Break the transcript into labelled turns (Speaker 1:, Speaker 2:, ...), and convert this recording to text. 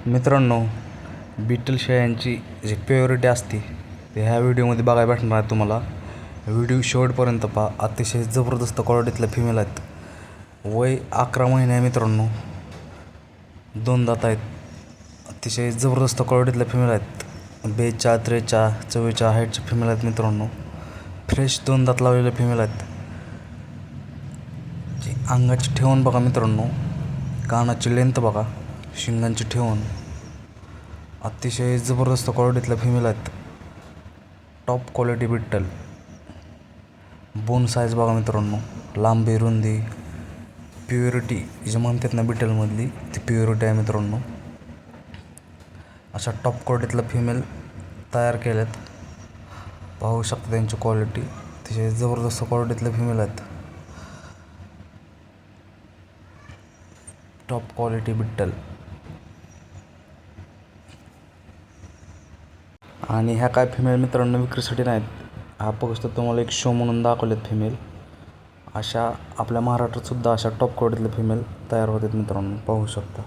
Speaker 1: मित्रांनो, बीटल शेळ्यांची जी प्युरिटी असते ते ह्या व्हिडिओमध्ये बघायला भेटणार आहे तुम्हाला. व्हिडिओ शेवटपर्यंत पहा. अतिशय जबरदस्त क्वालिटीतल्या फिमेल आहेत. वय 11 महिने आहे मित्रांनो. 2 दात आहेत. अतिशय जबरदस्त क्वालिटीतल्या फिमेल आहेत. 42, 43, 44 हाईटचे फिमेल आहेत मित्रांनो. फ्रेश 2 दात लावलेले फिमेल आहेत. अंगाची ठेवण बघा मित्रांनो, कानाची लेंथ बघा, शिंगांची ठेवण अतिशय जबरदस्त क्वालिटीतल्या फिमेल आहेत. Top quality Beetal. Bone size बघा मित्रांनो, लांबी रुंदी प्युरिटी जे म्हणतात ना बिटलमधली ती प्युरिटी आहे मित्रांनो. अशा टॉप क्वालिटीतल्या फिमेल तयार केल्यात. पाहू शकता त्यांची क्वालिटी. अतिशय जबरदस्त क्वालिटीतल्या फिमेल आहेत. Top quality Beetal. आणि ह्या काय फिमेल मित्रांनो विक्रीसाठी नाहीत. हा फक्त तुम्हाला एक शो म्हणून दाखवलेत फिमेल. अशा आपल्या महाराष्ट्रात सुद्धा अशा टॉप क्वालिटीतल्या फिमेल तयार होतात मित्रांनो, पाहू शकता.